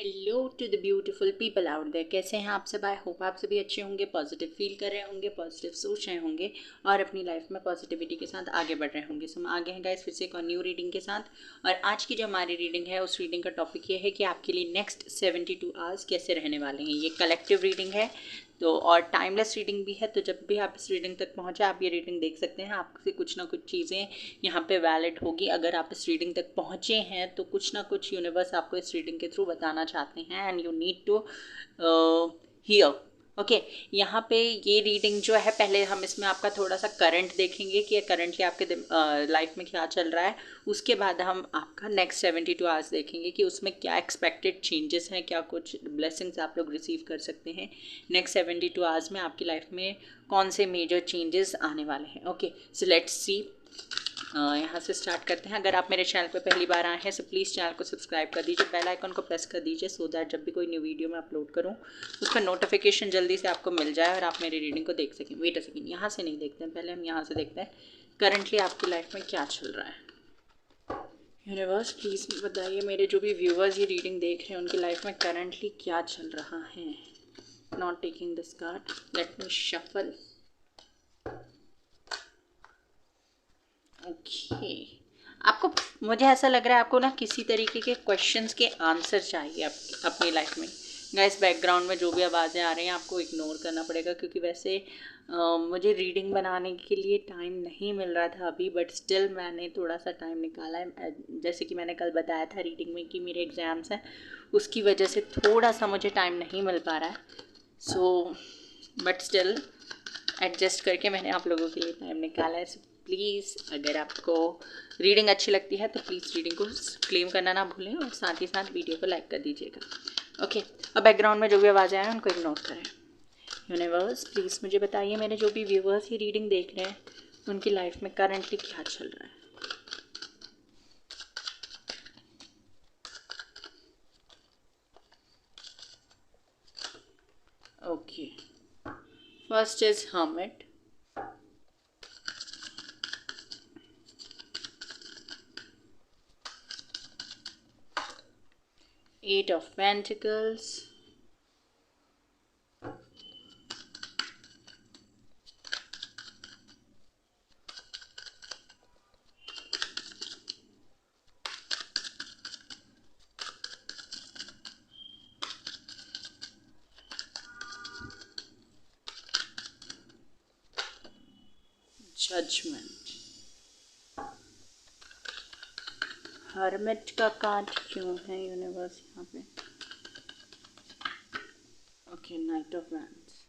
Hello to the beautiful people out there. कैसे हैं आप सब? आई होप आप सभी अच्छे होंगे, पॉजिटिव फील कर रहे होंगे, पॉजिटिव सोच रहे होंगे और अपनी लाइफ में पॉजिटिविटी के साथ आगे बढ़ रहे होंगे। सो हम आगे हैं गाइस फिर से एक और न्यू रीडिंग के साथ। और आज की जो हमारी रीडिंग है उस रीडिंग का टॉपिक ये है कि आपके लिए नेक्स्ट 72 आवर्स कैसे रहने वाले हैं। ये कलेक्टिव रीडिंग है तो और टाइमलेस रीडिंग भी है, तो जब भी आप इस रीडिंग तक पहुँचे आप ये रीडिंग देख सकते हैं। आपसे कुछ ना कुछ चीज़ें यहाँ पे वैलिड होगी। अगर आप इस रीडिंग तक पहुँचे हैं तो कुछ ना कुछ यूनिवर्स आपको इस रीडिंग के थ्रू बताना चाहते हैं and you need to hear. Okay, यहाँ पे ये रीडिंग जो है, पहले हम इसमें आपका थोड़ा सा करंट देखेंगे कि करंटली आपके लाइफ में क्या चल रहा है। उसके बाद हम आपका नेक्स्ट 72 आवर्स देखेंगे कि उसमें क्या एक्सपेक्टेड चेंजेस हैं, क्या कुछ ब्लेसिंग्स आप लोग रिसीव कर सकते हैं नेक्स्ट 72 आवर्स में। आपकी लाइफ में कौन से मेजर चेंजेस आने वाले हैं। Okay, so let's see. यहाँ से स्टार्ट करते हैं। अगर आप मेरे चैनल पर पहली बार आए हैं तो प्लीज़ चैनल को सब्सक्राइब कर दीजिए, बेल आइकन को प्रेस कर दीजिए सो दैट जब भी कोई न्यू वीडियो मैं अपलोड करूँ उसका नोटिफिकेशन जल्दी से आपको मिल जाए और आप मेरी रीडिंग को देख सकें। वेट अ सेकेंड, यहाँ से नहीं देखते हैं, पहले हम यहाँ से देखते हैं करंटली आपकी लाइफ में क्या चल रहा है। यूनिवर्स प्लीज़ बताइए, मेरे जो भी व्यूवर्स ये रीडिंग देख रहे हैं उनकी लाइफ में करंटली क्या चल रहा है। Not taking this card, let me shuffle. Okay, आपको, मुझे ऐसा लग रहा है आपको ना किसी तरीके के क्वेश्चंस के आंसर चाहिए अपनी लाइफ में। गाइस बैकग्राउंड में जो भी आवाज़ें आ रही हैं आपको इग्नोर करना पड़ेगा, क्योंकि वैसे मुझे रीडिंग बनाने के लिए टाइम नहीं मिल रहा था अभी, बट स्टिल मैंने थोड़ा सा टाइम निकाला है। जैसे कि मैंने कल बताया था रीडिंग में कि मेरे एग्ज़ाम्स हैं, उसकी वजह से थोड़ा सा मुझे टाइम नहीं मिल पा रहा है। सो बट स्टिल एडजस्ट करके मैंने आप लोगों के लिए टाइम निकाला है। प्लीज़ अगर आपको रीडिंग अच्छी लगती है तो प्लीज़ रीडिंग को क्लेम करना ना भूलें और साथ ही साथ वीडियो को लाइक कर दीजिएगा। ओके, अब बैकग्राउंड में जो भी आवाज़ें आए उनको इग्नोर करें। यूनिवर्स प्लीज़ मुझे बताइए, मेरे जो भी व्यूवर्स ये रीडिंग देख रहे हैं उनकी लाइफ में करंटली क्या चल रहा है। Okay, first is hermit, Eight of Pentacles, Judgment। Hermit का कार्ड क्यों है यूनिवर्स यहाँ पे? Okay, night of wands.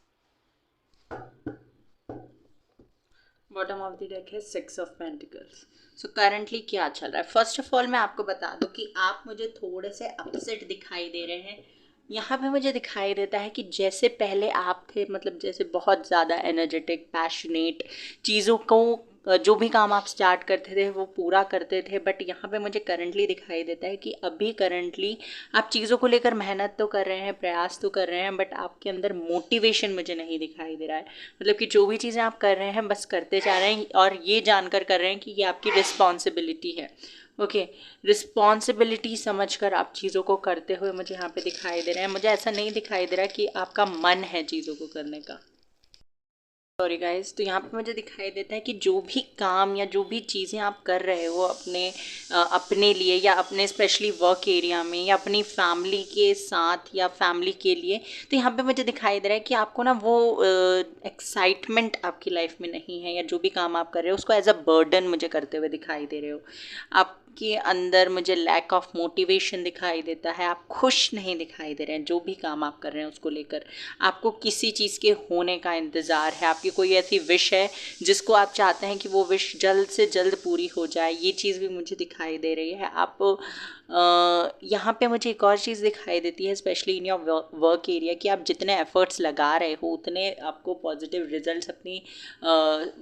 Bottom of the deck है 6 ऑफ पेंटिकल्स। सो करंटली क्या चल रहा है? फर्स्ट ऑफ ऑल मैं आपको बता दूं कि आप मुझे थोड़े से अपसेट दिखाई दे रहे हैं। यहाँ पे मुझे दिखाई देता है कि जैसे पहले आप थे, मतलब जैसे बहुत ज़्यादा एनर्जेटिक, पैशनेट, चीज़ों को जो भी काम आप स्टार्ट करते थे वो पूरा करते थे, बट यहाँ पे मुझे करंटली दिखाई देता है कि अभी करंटली आप चीज़ों को लेकर मेहनत तो कर रहे हैं, प्रयास तो कर रहे हैं, बट आपके अंदर मोटिवेशन मुझे नहीं दिखाई दे रहा है। मतलब कि जो भी चीज़ें आप कर रहे हैं बस करते जा रहे हैं और ये जानकर कर रहे हैं कि ये आपकी रिस्पॉन्सिबिलिटी है। ओके, रिस्पॉन्सिबिलिटी समझकर आप चीज़ों को करते हुए मुझे यहाँ पे दिखाई दे रहे हैं। मुझे ऐसा नहीं दिखाई दे रहा कि आपका मन है चीज़ों को करने का। सॉरी गाइस, तो यहाँ पे मुझे दिखाई देता है कि जो भी काम या जो भी चीज़ें आप कर रहे हो अपने लिए या अपने स्पेशली वर्क एरिया में या अपनी फैमिली के साथ या फैमिली के लिए, तो यहाँ पे मुझे दिखाई दे रहा है कि आपको ना वो एक्साइटमेंट आपकी लाइफ में नहीं है, या जो भी काम आप कर रहे हो उसको एज अ बर्डन मुझे करते हुए दिखाई दे रहे हो। आपके अंदर मुझे लैक ऑफ मोटिवेशन दिखाई देता है, आप खुश नहीं दिखाई दे रहे हैं। जो भी काम आप कर रहे हैं उसको लेकर आपको किसी चीज़ के होने का इंतज़ार है, आपकी कोई ऐसी विश है जिसको आप चाहते हैं कि वो विश जल्द से जल्द पूरी हो जाए, ये चीज़ भी मुझे दिखाई दे रही है। आप यहाँ पे मुझे एक और चीज़ दिखाई देती है, specially in your work area, कि आप जितने एफर्ट्स लगा रहे हो उतने आपको पॉजिटिव रिजल्ट्स अपनी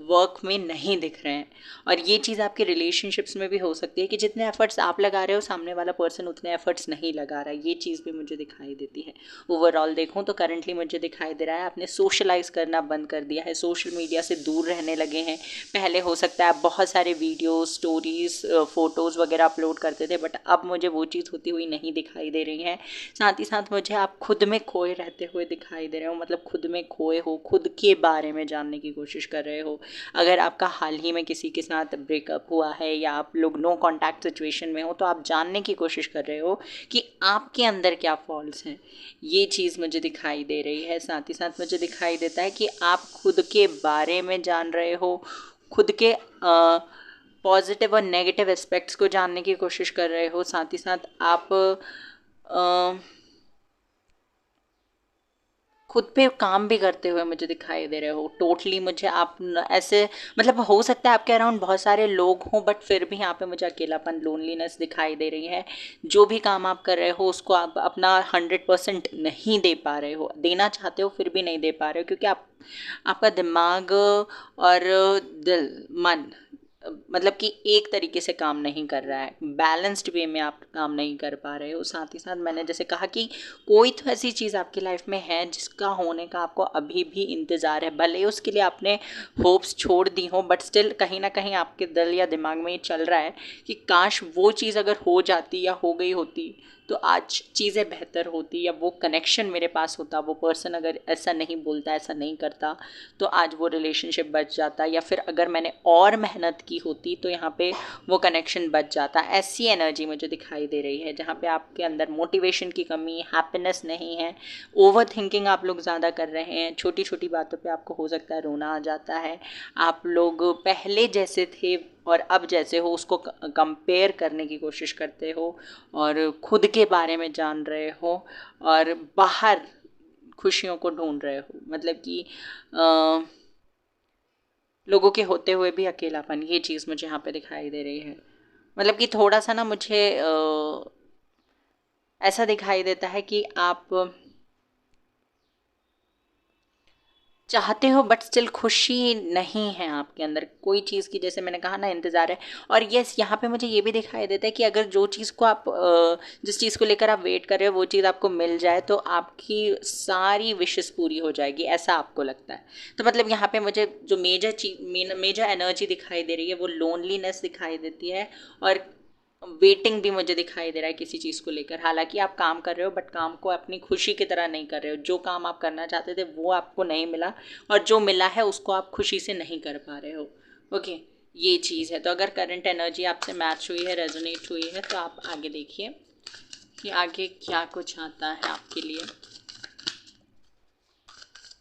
वर्क में नहीं दिख रहे हैं। और ये चीज़ आपके रिलेशनशिप्स में भी हो सकती है कि जितने एफर्ट्स आप लगा रहे हो सामने वाला पर्सन उतने एफर्ट्स नहीं लगा रहा है, ये चीज़ भी मुझे दिखाई देती है। ओवरऑल देखूँ तो करंटली मुझे दिखाई दे रहा है आपने सोशलाइज़ करना बंद कर दिया है, सोशल मीडिया से दूर रहने लगे हैं। पहले हो सकता है आप बहुत सारे वीडियोस, स्टोरीज़, फ़ोटोज़ वगैरह अपलोड करते थे, बट अब मुझे वो चीज़ होती हुई नहीं दिखाई दे रही है। साथ ही साथ मुझे आप खुद में खोए रहते हुए दिखाई दे रहे हो, मतलब खुद में खोए हो, खुद के बारे में जानने की कोशिश कर रहे हो। अगर आपका हाल ही में किसी के साथ ब्रेकअप हुआ है या आप लोग नो कॉन्टैक्ट सिचुएशन में हो, तो आप जानने की कोशिश कर रहे हो कि आपके अंदर क्या फॉल्स हैं, ये चीज़ मुझे दिखाई दे रही है। साथ ही साथ मुझे दिखाई देता है कि आप खुद के बारे में जान रहे हो, खुद के पॉजिटिव और नेगेटिव एस्पेक्ट्स को जानने की कोशिश कर रहे हो। साथ ही साथ आप खुद पे काम भी करते हुए मुझे दिखाई दे रहे हो। टोटली मुझे आप ऐसे, मतलब हो सकता है आपके अराउंड बहुत सारे लोग हों, बट फिर भी यहाँ पे मुझे अकेलापन, लोनलीनेस दिखाई दे रही है। जो भी काम आप कर रहे हो उसको आप अपना 100% नहीं दे पा रहे हो, देना चाहते हो फिर भी नहीं दे पा रहे हो, क्योंकि आपका दिमाग और दिल, मन, मतलब कि एक तरीके से काम नहीं कर रहा है, बैलेंस्ड वे में आप काम नहीं कर पा रहे हो। साथ ही साथ मैंने जैसे कहा कि कोई तो ऐसी चीज़ आपकी लाइफ में है जिसका होने का आपको अभी भी इंतज़ार है, भले ही उसके लिए आपने होप्स छोड़ दी हो, बट स्टिल कहीं ना कहीं आपके दिल या दिमाग में ये चल रहा है कि काश वो चीज़ अगर हो जाती या हो गई होती तो आज चीज़ें बेहतर होती, या वो कनेक्शन मेरे पास होता, वो पर्सन अगर ऐसा नहीं बोलता, ऐसा नहीं करता, तो आज वो रिलेशनशिप बच जाता, या फिर अगर मैंने और मेहनत की होती तो यहाँ पे वो कनेक्शन बच जाता। ऐसी एनर्जी मुझे दिखाई दे रही है जहाँ पे आपके अंदर मोटिवेशन की कमी, हैप्पीनेस नहीं है, ओवर थिंकिंग आप लोग ज़्यादा कर रहे हैं, छोटी छोटी बातों पे आपको हो सकता है रोना आ जाता है। आप लोग पहले जैसे थे और अब जैसे हो उसको कंपेयर करने की कोशिश करते हो, और खुद के बारे में जान रहे हो, और बाहर खुशियों को ढूंढ रहे हो, मतलब कि लोगों के होते हुए भी अकेलापन, ये चीज़ मुझे यहाँ पे दिखाई दे रही है। मतलब कि थोड़ा सा ना मुझे ऐसा दिखाई देता है कि आप चाहते हो बट स्टिल खुशी नहीं है आपके अंदर, कोई चीज़ की, जैसे मैंने कहा ना, इंतज़ार है। और यस, यहाँ पे मुझे ये भी दिखाई देता है कि अगर जो चीज़ को आप जिस चीज़ को लेकर आप वेट कर रहे हो वो चीज़ आपको मिल जाए तो आपकी सारी विशेस पूरी हो जाएगी, ऐसा आपको लगता है। तो मतलब यहाँ पे मुझे जो मेजर एनर्जी दिखाई दे रही है वो लोनलीनेस दिखाई देती है, और वेटिंग भी मुझे दिखाई दे रहा है किसी चीज़ को लेकर। हालांकि आप काम कर रहे हो बट काम को अपनी खुशी की तरह नहीं कर रहे हो, जो काम आप करना चाहते थे वो आपको नहीं मिला, और जो मिला है उसको आप खुशी से नहीं कर पा रहे हो। ओके, ये चीज़ है। तो अगर करंट एनर्जी आपसे मैच हुई है, रेजोनेट हुई है, तो आप आगे देखिए कि आगे क्या कुछ आता है आपके लिए।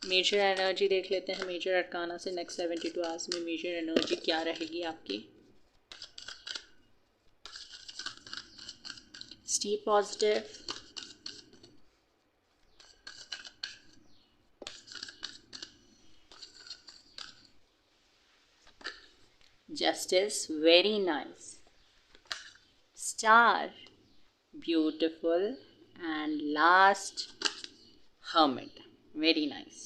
मेजर एनर्जी देख लेते हैं, मेजर अरकाना से नेक्स्ट 72 आवर्स में मेजर एनर्जी क्या रहेगी आपकी। Stay positive. Justice, very nice. Star, beautiful. And last, Hermit, very nice.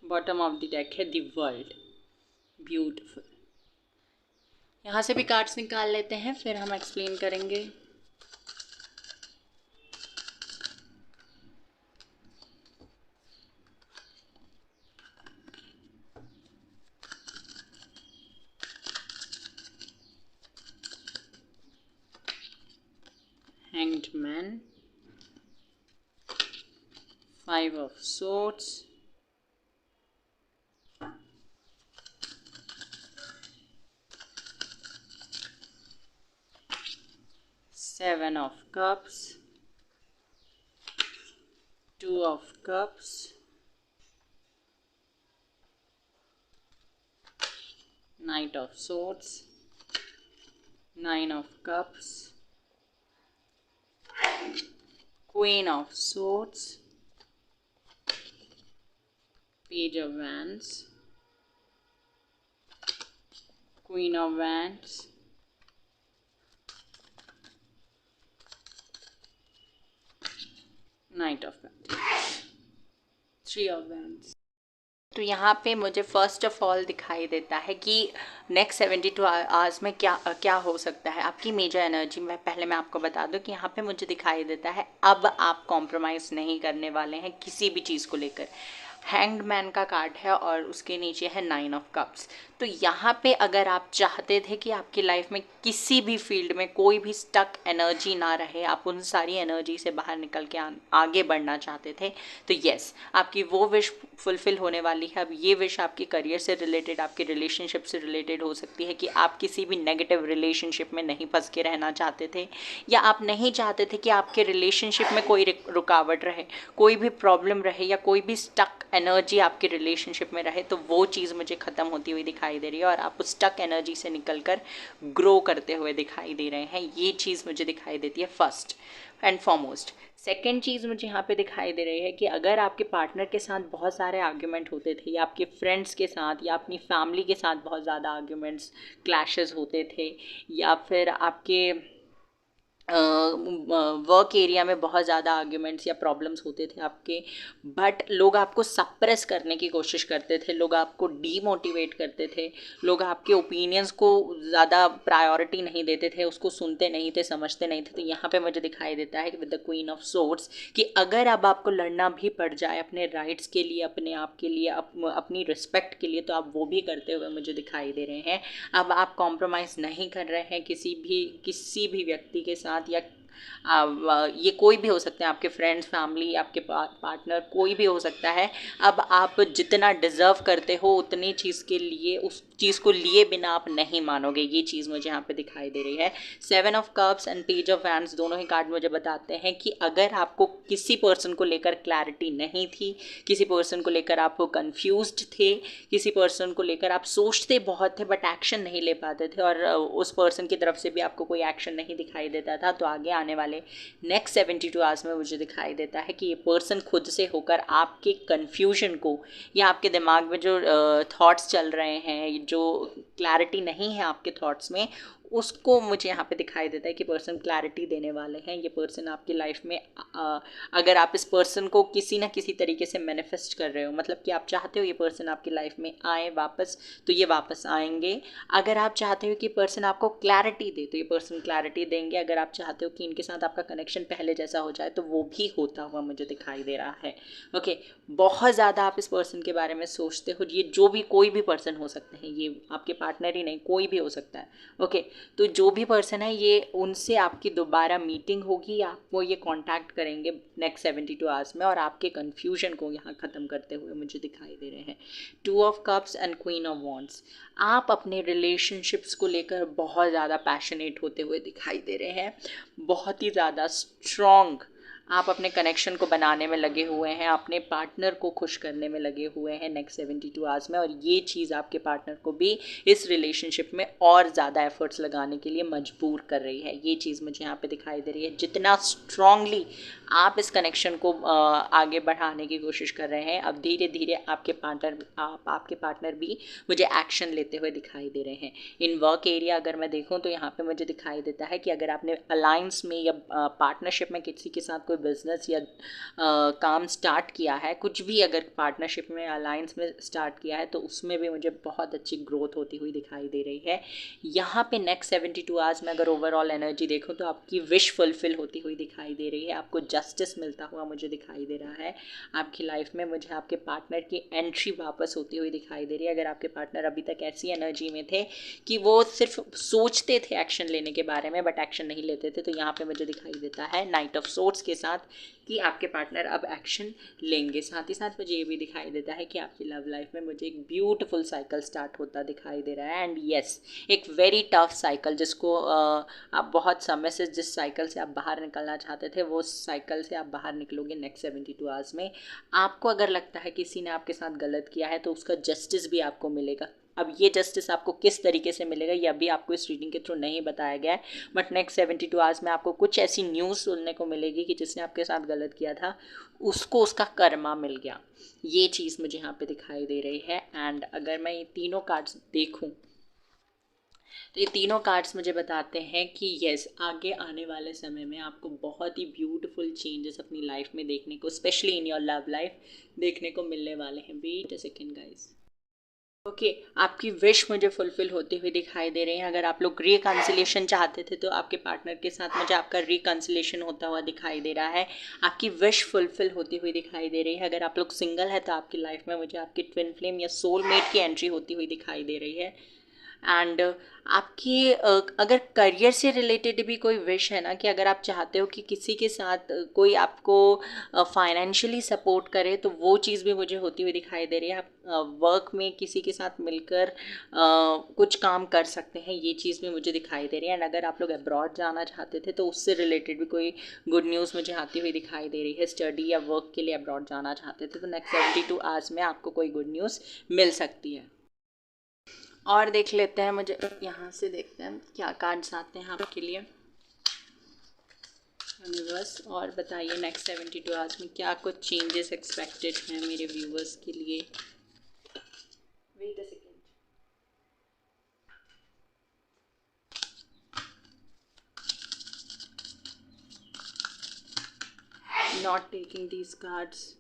Bottom of the deck है द वर्ल्ड, ब्यूटिफुल। यहाँ से भी कार्ड्स निकाल लेते हैं, फिर हम एक्सप्लेन करेंगे। Hanged Man, 5 of Swords, Seven of Cups, 2 of Cups, Knight of Swords, 9 of Cups, Queen of Swords, Page of Wands, Queen of Wands, Knight of Pentacles, 3 of Wands। तो यहाँ पे मुझे फर्स्ट ऑफ ऑल दिखाई देता है कि next 72 hours में क्या क्या हो सकता है आपकी मेजर एनर्जी में। पहले मैं आपको बता दूं कि यहाँ पे मुझे दिखाई देता है अब आप कॉम्प्रोमाइज़ नहीं करने वाले हैं किसी भी चीज़ को लेकर। हैंग्ड मैन का कार्ड है और उसके नीचे है 9 ऑफ कप्स। तो यहाँ पे अगर आप चाहते थे कि आपकी लाइफ में किसी भी फील्ड में कोई भी स्टक एनर्जी ना रहे, आप उन सारी एनर्जी से बाहर निकल के आगे बढ़ना चाहते थे, तो यस, आपकी वो विश फुलफिल होने वाली है। अब ये विश आपके करियर से रिलेटेड, आपके रिलेशनशिप से रिलेटेड हो सकती है कि आप किसी भी नेगेटिव रिलेशनशिप में नहीं फंस के रहना चाहते थे, या आप नहीं चाहते थे कि आपके रिलेशनशिप में कोई रुकावट रहे, कोई भी प्रॉब्लम रहे, या कोई भी स्टक एनर्जी आपके रिलेशनशिप में रहे। तो वो चीज़ मुझे ख़त्म होती हुई दिखाई दे रही है और आप उस स्टक एनर्जी से निकलकर ग्रो करते हुए दिखाई दे रहे हैं। ये चीज़ मुझे दिखाई देती है फर्स्ट एंड फॉरमोस्ट। सेकेंड चीज़ मुझे यहाँ पे दिखाई दे रही है कि अगर आपके पार्टनर के साथ बहुत सारे आर्ग्यूमेंट होते थे, या आपके फ्रेंड्स के साथ या अपनी फैमिली के साथ बहुत ज़्यादा आर्ग्यूमेंट्स, क्लैशेस होते थे, या फिर आपके वर्क एरिया में बहुत ज़्यादा आर्ग्यूमेंट्स या प्रॉब्लम्स होते थे आपके, बट लोग आपको सप्रेस करने की कोशिश करते थे, लोग आपको डीमोटिवेट करते थे, लोग आपके ओपिनियंस को ज़्यादा प्रायोरिटी नहीं देते थे, उसको सुनते नहीं थे, समझते नहीं थे। तो यहाँ पे मुझे दिखाई देता है कि with the queen of swords कि अगर अब आपको लड़ना भी पड़ जाए अपने राइट्स के लिए, अपने आप के लिए, अपनी रिस्पेक्ट के लिए, तो आप वो भी करते हुए मुझे दिखाई दे रहे हैं। अब आप कॉम्प्रोमाइज़ नहीं कर रहे हैं किसी भी व्यक्ति के साथ, या ये कोई भी हो सकते हैं, आपके फ्रेंड्स, फैमिली, आपके पार्टनर, कोई भी हो सकता है। अब आप जितना डिज़र्व करते हो उतनी चीज़ के लिए, उस चीज़ को लिए बिना आप नहीं मानोगे। ये चीज़ मुझे यहाँ पे दिखाई दे रही है। 7 of cups and page of wands दोनों ही कार्ड मुझे बताते हैं कि अगर आपको किसी पर्सन को लेकर क्लैरिटी नहीं थी, किसी पर्सन को लेकर आप कंफ्यूज्ड थे, किसी पर्सन को लेकर आप सोचते बहुत थे बट एक्शन नहीं ले पाते थे, और उस पर्सन की तरफ से भी आपको कोई एक्शन नहीं दिखाई देता था, तो आगे आने वाले नेक्स्ट 72 आवर्स में मुझे दिखाई देता है कि ये पर्सन खुद से होकर आपके कन्फ्यूजन को, या आपके दिमाग में जो थॉट्स चल रहे हैं, जो क्लैरिटी नहीं है आपके थॉट्स में, उसको मुझे यहाँ पे दिखाई देता है कि पर्सन क्लैरिटी देने वाले हैं। ये पर्सन आपकी लाइफ में अगर आप इस पर्सन को किसी ना किसी तरीके से मैनिफेस्ट कर रहे हो, मतलब कि आप चाहते हो ये पर्सन आपकी लाइफ में आए वापस, तो ये वापस आएंगे। अगर आप चाहते हो कि पर्सन आपको क्लैरिटी दे, तो ये पर्सन क्लैरिटी देंगे। अगर आप चाहते हो कि इनके साथ आपका कनेक्शन पहले जैसा हो जाए, तो वो भी होता हुआ मुझे दिखाई दे रहा है। ओके, बहुत ज़्यादा आप इस पर्सन के बारे में सोचते हो। ये जो भी कोई भी पर्सन हो सकते हैं, ये आपके पार्टनर ही नहीं, कोई भी हो सकता है। ओके, तो जो भी पर्सन है, ये उनसे आपकी दोबारा मीटिंग होगी, आपको ये कांटेक्ट करेंगे नेक्स्ट 72 आवर्स में, और आपके कन्फ्यूजन को यहाँ ख़त्म करते हुए मुझे दिखाई दे रहे हैं। 2 of cups and queen of wands. आप अपने रिलेशनशिप्स को लेकर बहुत ज़्यादा पैशनेट होते हुए दिखाई दे रहे हैं, बहुत ही ज़्यादा स्ट्रॉन्ग आप अपने कनेक्शन को बनाने में लगे हुए हैं, अपने पार्टनर को खुश करने में लगे हुए हैं नेक्स्ट 72 आवर्स में, और ये चीज़ आपके पार्टनर को भी इस रिलेशनशिप में और ज़्यादा एफर्ट्स लगाने के लिए मजबूर कर रही है। ये चीज़ मुझे यहाँ पे दिखाई दे रही है। जितना स्ट्रांगली आप इस कनेक्शन को आगे बढ़ाने की कोशिश कर रहे हैं, अब धीरे धीरे आपके पार्टनर भी मुझे एक्शन लेते हुए दिखाई दे रहे हैं। इन वर्क एरिया अगर मैं देखूँ तो यहाँ पे मुझे दिखाई देता है कि अगर आपने अलायंस में या पार्टनरशिप में किसी के साथ कोई बिजनेस या काम स्टार्ट किया है, कुछ भी अगर पार्टनरशिप में, अलायंस में स्टार्ट किया है, तो उसमें भी मुझे बहुत अच्छी ग्रोथ होती हुई दिखाई दे रही है। यहाँ पे नेक्स्ट 72 आवर्स में अगर ओवरऑल एनर्जी देखूँ तो आपकी विश फुलफिल होती हुई दिखाई दे रही है, आपको जस्टिस मिलता हुआ मुझे दिखाई दे रहा है। आपकी लाइफ में मुझे आपके पार्टनर की एंट्री वापस होती हुई दिखाई दे रही है। अगर आपके पार्टनर अभी तक ऐसी एनर्जी में थे कि वो सिर्फ सोचते थे एक्शन लेने के बारे में बट एक्शन नहीं लेते थे, तो यहाँ पे मुझे दिखाई देता है नाइट ऑफ सोर्ड्स के साथ कि आपके पार्टनर अब एक्शन लेंगे। साथ ही साथ मुझे ये भी दिखाई देता है कि आपकी लव लाइफ में मुझे एक ब्यूटीफुल साइकिल स्टार्ट होता दिखाई दे रहा है। एंड येस, एक वेरी टफ साइकिल, जिसको आप बहुत समय से, जिस साइकिल से आप बाहर निकलना चाहते थे, वो साइकिल से आप बाहर निकलोगे नेक्स्ट 72 आवर्स में। आपको अगर लगता है किसी ने आपके साथ गलत किया है तो उसका जस्टिस भी आपको मिलेगा। अब ये जस्टिस आपको किस तरीके से मिलेगा ये अभी आपको इस रीडिंग के थ्रू नहीं बताया गया है, बट नेक्स्ट 72 आवर्स में आपको कुछ ऐसी न्यूज़ सुनने को मिलेगी कि जिसने आपके साथ गलत किया था उसको उसका कर्मा मिल गया। ये चीज़ मुझे यहाँ पे दिखाई दे रही है। एंड अगर मैं ये तीनों कार्ड्स देखूँ तो ये तीनों कार्ड्स मुझे बताते हैं कि यस, आगे आने वाले समय में आपको बहुत ही ब्यूटीफुल चेंजेस अपनी लाइफ में देखने को, specially in your love life, देखने को मिलने वाले हैं। Wait a second guys. Okay आपकी विश मुझे फुलफिल होती हुई दिखाई दे रही है। अगर आप लोग रिकन्सिलेशन चाहते थे तो आपके पार्टनर के साथ मुझे आपका रिकन्सिलेशन होता हुआ दिखाई दे रहा है। आपकी विश फुलफिल होती हुई दिखाई दे रही है। अगर आप लोग सिंगल है तो आपकी लाइफ में मुझे आपकी ट्विन फ्लेम या सोलमेट की एंट्री होती हुई दिखाई दे रही है। एंड आपकी अगर करियर से रिलेटेड भी कोई विश है ना, कि अगर आप चाहते हो कि किसी के साथ कोई आपको फाइनेंशियली सपोर्ट करे, तो वो चीज़ भी मुझे होती हुई दिखाई दे रही है। आप वर्क में किसी के साथ मिलकर कुछ काम कर सकते हैं, ये चीज़ भी मुझे दिखाई दे रही है। एंड अगर आप लोग अब्रॉड जाना चाहते थे तो उससे रिलेटेड भी कोई गुड न्यूज़ मुझे आती हुई दिखाई दे रही है। स्टडी या वर्क के लिए अब्रॉड जाना चाहते थे तो नेक्स्ट 72 आवर्स में आपको कोई गुड न्यूज़ मिल सकती है। और देख लेते हैं, मुझे यहाँ से देखते हैं क्या कार्ड्स आते हैं आपके लिए यूनिवर्स। और बताइए नेक्स्ट 72 आवर्स में क्या कुछ चेंजेस एक्सपेक्टेड हैं मेरे व्यूवर्स के लिए। Wait a second. Not taking these cards.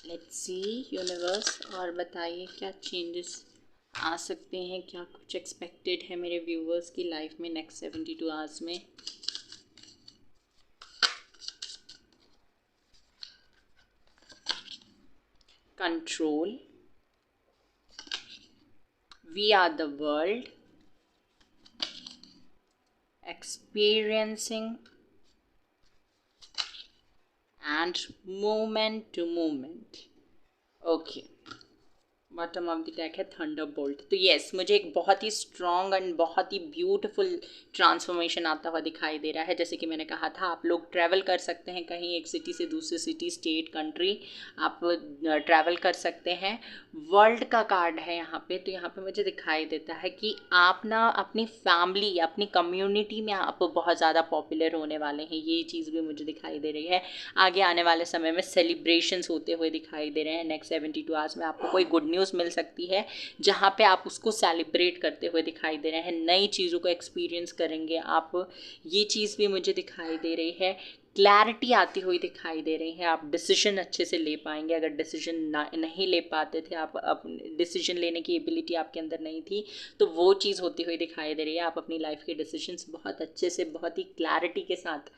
Let's see universe, और बताइए क्या चेंजेस आ सकते हैं, क्या कुछ एक्सपेक्टेड है मेरे व्यूवर्स की लाइफ में नेक्स्ट 72 आवर्स में। Control, we are the world, experiencing and movement to movement. Okay, bottom of the deck है थंडरबोल्ट। तो येस, मुझे एक बहुत ही स्ट्रॉन्ग एंड बहुत ही ब्यूटीफुल ट्रांसफॉर्मेशन आता हुआ दिखाई दे रहा है। जैसे कि मैंने कहा था, आप लोग ट्रैवल कर सकते हैं कहीं, एक सिटी से दूसरी सिटी, स्टेट, कंट्री, आप ट्रैवल कर सकते हैं। वर्ल्ड का कार्ड है यहाँ पे, तो यहाँ पे मुझे दिखाई देता है कि आप ना अपनी फैमिली, अपनी कम्युनिटी में आप बहुत ज़्यादा पॉपुलर होने वाले हैं, ये चीज़ भी मुझे दिखाई दे रही है। आगे आने वाले समय में सेलिब्रेशंस होते हुए दिखाई दे रहे हैं। नेक्स्ट 72 आवर्स में आपको कोई गुड न्यूज़ मिल सकती है जहाँ पे आप उसको सेलिब्रेट करते हुए दिखाई दे रहे हैं, नई चीज़ों को एक्सपीरियंस करेंगे आप, ये चीज़ भी मुझे दिखाई दे रही है। क्लैरिटी आती हुई दिखाई दे रही है, आप डिसीजन अच्छे से ले पाएंगे। अगर डिसीजन नहीं ले पाते थे, आप अपने डिसीजन लेने की एबिलिटी आपके अंदर नहीं थी, तो वो चीज़ होती हुई दिखाई दे रही है। आप अपनी लाइफ के डिसीजंस बहुत अच्छे से, बहुत ही क्लैरिटी के साथ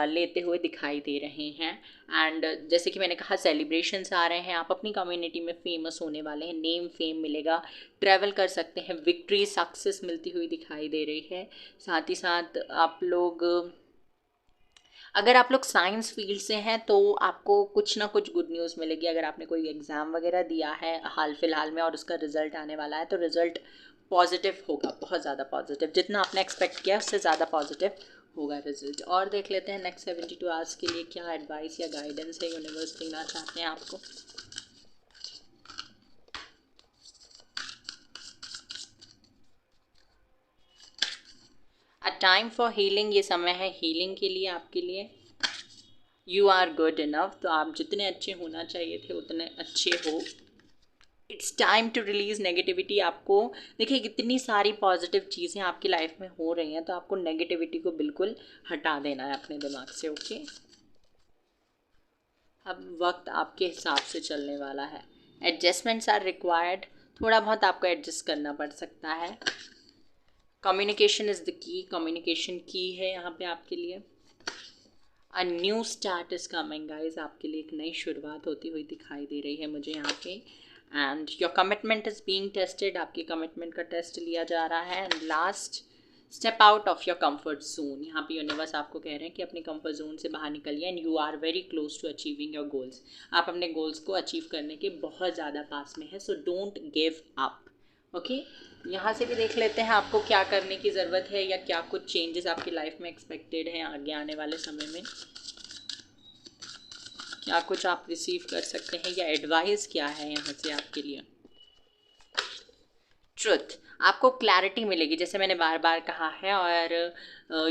लेते हुए दिखाई दे रहे हैं। एंड जैसे कि मैंने कहा, सेलिब्रेशंस आ रहे हैं, आप अपनी कम्युनिटी में फेमस होने वाले हैं, नेम फेम मिलेगा, ट्रैवल कर सकते हैं, विक्ट्री सक्सेस मिलती हुई दिखाई दे रही है। साथ ही साथ आप लोग, अगर आप लोग साइंस फील्ड से हैं तो आपको कुछ ना कुछ गुड न्यूज़ मिलेगी। अगर आपने कोई एग्ज़ाम वगैरह दिया है हाल फिलहाल में और उसका रिज़ल्ट आने वाला है, तो रिज़ल्ट पॉजिटिव होगा, बहुत ज़्यादा पॉजिटिव, जितना आपने एक्सपेक्ट किया उससे ज़्यादा पॉजिटिव होगा रिजल्ट। और देख लेते हैं नेक्स्ट 72 आवर्स के लिए क्या एडवाइस या गाइडेंस है यूनिवर्स देना चाहते हैं आपको। अ टाइम फॉर हीलिंग, ये समय है हीलिंग के लिए आपके लिए। यू आर गुड इनफ, तो आप जितने अच्छे होना चाहिए थे उतने अच्छे हो। It's time to release negativity. आपको देखिए कितनी सारी पॉजिटिव चीज़ें आपकी लाइफ में हो रही हैं, तो आपको नेगेटिविटी को बिल्कुल हटा देना है अपने दिमाग से। ओके, अब वक्त आपके हिसाब से चलने वाला है। एडजस्टमेंट्स आर रिक्वायर्ड, थोड़ा बहुत आपको एडजस्ट करना पड़ सकता है। Communication is the key, communication की है यहाँ पे आपके लिए। A new start is coming guys, आपके लिए एक नई शुरुआत होती हुई दिखाई दे रही है मुझे यहाँ पे। And your commitment is being tested, आपकी कमिटमेंट का टेस्ट लिया जा रहा है। And last, step out of your comfort zone, यहाँ पे यूनिवर्स आपको कह रहे हैं कि अपनी कंफर्ट जोन से बाहर निकलिए। And you are very close to achieving your goals, आप अपने गोल्स को अचीव करने के बहुत ज़्यादा पास में है। So don't give up. Okay, यहाँ से भी देख लेते हैं आपको क्या करने की ज़रूरत है या क्या कुछ चेंजेस आपकी लाइफ में एक्सपेक्टेड हैं आगे आने वाले समय में, क्या कुछ आप रिसीव कर सकते हैं या एडवाइस क्या है यहाँ से आपके लिए। ट्रुथ, आपको क्लैरिटी मिलेगी जैसे मैंने बार बार कहा है। और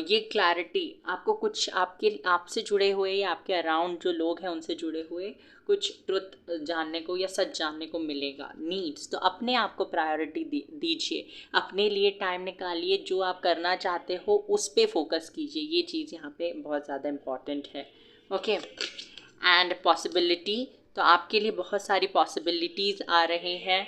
ये क्लैरिटी आपको कुछ आपसे जुड़े हुए या आपके अराउंड जो लोग हैं उनसे जुड़े हुए कुछ ट्रुथ जानने को या सच जानने को मिलेगा। नीड्स, तो अपने आप को प्रायोरिटी दीजिए, अपने लिए टाइम निकालिए, जो आप करना चाहते हो उस पर फोकस कीजिए, ये चीज़ यहाँ पे बहुत ज़्यादा इम्पॉर्टेंट है। ओके, एंड पॉसिबिलिटी, तो आपके लिए बहुत सारी पॉसिबिलिटीज़ आ रहे हैं।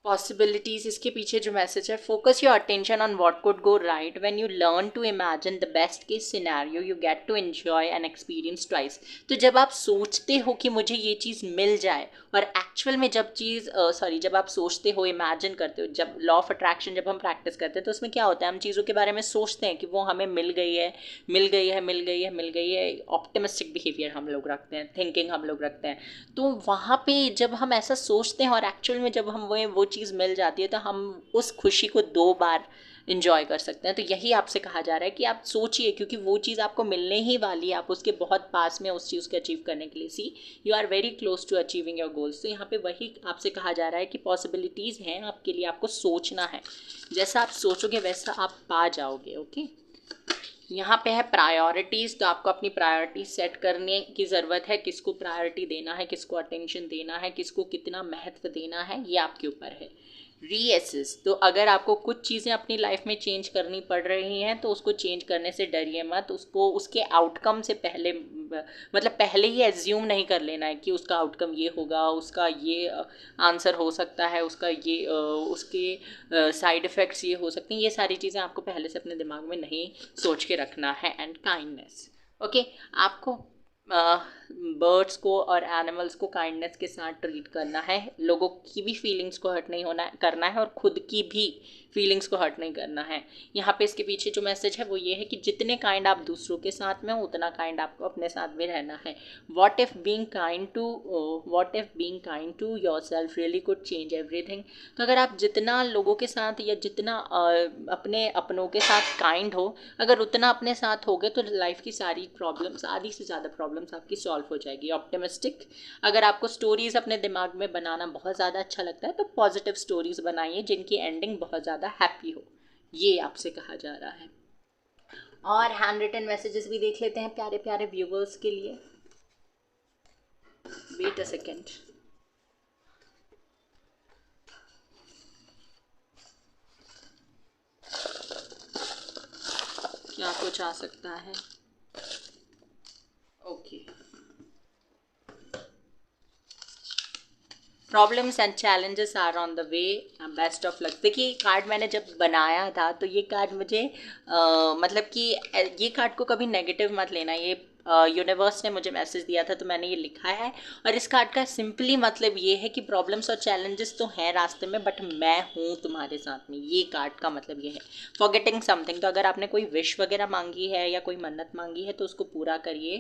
पॉसिबिलिटीज़, इसके पीछे जो मैसेज है, focus your attention on what could go right when you learn to imagine the best case scenario you get to enjoy and experience twice. तो जब आप सोचते हो कि मुझे ये चीज़ मिल जाए, और एक्चुअल में जब आप सोचते हो, इमेजिन करते हो, जब लॉ ऑफ अट्रैक्शन जब हम प्रैक्टिस करते हैं तो उसमें क्या होता है, हम चीज़ों के बारे में सोचते हैं कि वो हमें मिल गई है, मिल गई है, मिल गई है, मिल गई है। ऑप्टिमिस्टिक बिहेवियर हम लोग रखते हैं, थिंकिंग हम लोग रखते हैं। तो वहाँ पे जब हम ऐसा सोचते हैं और एक्चुअल में जब हम वो चीज़ मिल जाती है, तो हम उस खुशी को 2 बार इंजॉय कर सकते हैं। तो यही आपसे कहा जा रहा है कि आप सोचिए, क्योंकि वो चीज़ आपको मिलने ही वाली है, आप उसके बहुत पास में उस चीज़ को अचीव करने के लिए। See, you are very close to achieving your goals. तो यहाँ पे वही आपसे कहा जा रहा है कि पॉसिबिलिटीज़ हैं आपके लिए, आपको सोचना है, जैसा आप सोचोगे वैसा आप पा जाओगे। ओके, यहाँ पे है प्रायोरिटीज़, तो आपको अपनी प्रायोरिटीज सेट करने की ज़रूरत है। किसको प्रायोरिटी देना है, किसको अटेंशन देना है, किसको कितना महत्व देना है, ये आपके ऊपर है। रीएसेस, तो अगर आपको कुछ चीज़ें अपनी लाइफ में चेंज करनी पड़ रही हैं तो उसको चेंज करने से डरिए मत। उसको उसके आउटकम से पहले, मतलब पहले ही एज्यूम नहीं कर लेना है कि उसका आउटकम ये होगा, उसका ये आंसर हो सकता है, उसका ये उसके साइड इफ़ेक्ट्स ये हो सकते हैं। ये सारी चीज़ें आपको पहले से अपने दिमाग में नहीं सोच के रखना है। एंड काइंडनेस, ओके, आपको बर्ड्स को और एनिमल्स को काइंडनेस के साथ ट्रीट करना है। लोगों की भी फीलिंग्स को हर्ट नहीं होना करना है, और खुद की भी फीलिंग्स को हर्ट नहीं करना है। यहाँ पे इसके पीछे जो मैसेज है वो ये है कि जितने काइंड आप दूसरों के साथ में हो, उतना काइंड आपको अपने साथ भी रहना है। What if being kind to yourself really could change everything. तो अगर आप जितना लोगों के साथ या जितना अपने अपनों के साथ काइंड हो, अगर उतना अपने साथ हो गए, तो लाइफ की सारी प्रॉब्लम्स, आधी से ज़्यादा प्रॉब्लम्स आपकी सॉल्व हो जाएगी। ऑप्टिमिस्टिक, अगर आपको स्टोरीज़ अपने दिमाग में बनाना बहुत ज़्यादा अच्छा लगता है तो पॉजिटिव स्टोरीज़ बनाइए जिनकी एंडिंग बहुत ज़्यादा हैप्पी हो, ये आपसे कहा जा रहा है। और हैंड रिटन मैसेजेस भी देख लेते हैं प्यारे प्यारे व्यूवर्स के लिए। वेट अ सेकेंड, क्या कुछ आ सकता है। Okay, problems and challenges are on the way, best of luck. देखिए, कार्ड मैंने जब बनाया था तो ये कार्ड मुझे मतलब कि ये कार्ड को कभी नेगेटिव मत लेना। ये यूनिवर्स ने मुझे मैसेज दिया था तो मैंने ये लिखा है। और इस कार्ड का सिंपली मतलब ये है कि प्रॉब्लम्स और चैलेंजेस तो हैं रास्ते में, बट मैं हूँ तुम्हारे साथ में। ये कार्ड का मतलब ये है। फॉरगेटिंग समथिंग, तो अगर आपने कोई विश वगैरह मांगी है या कोई मन्नत मांगी है तो उसको पूरा करिए।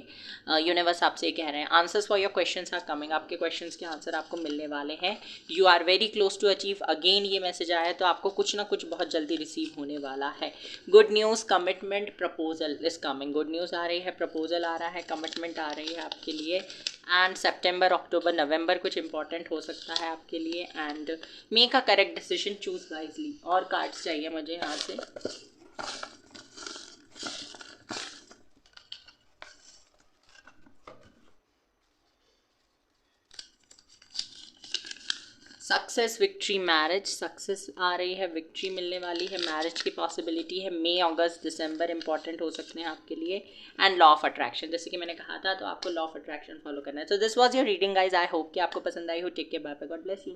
यूनिवर्स आपसे कह रहे हैं answers for your questions are coming, आपके क्वेश्चंस के आंसर आपको मिलने वाले हैं। You are very close to achieve, again ये मैसेज आया है, तो आपको कुछ ना कुछ बहुत जल्दी रिसीव होने वाला है। Good news, commitment, proposal is coming. Good news आ रही है, प्रपोजल आ रहा है, कमिटमेंट आ रही है आपके लिए। एंड सितंबर, अक्टूबर, नवंबर कुछ इंपॉर्टेंट हो सकता है आपके लिए। And make a correct decision, choose wisely. और कार्ड्स चाहिए मुझे यहाँ से। Success, victory, marriage. सक्सेस आ रही है, विक्ट्री मिलने वाली है, मैरिज की पॉसिबिलिटी है। मई, अगस्त, दिसंबर इंपॉर्टेंट हो सकते हैं आपके लिए। एंड लॉ ऑफ अट्रैक्शन, जैसे कि मैंने कहा था, तो आपको लॉ ऑफ अट्रैक्शन फॉलो करना है। So this was your reading guys. I hope कि आपको पसंद आई हो। Take care, bye bye, God bless you.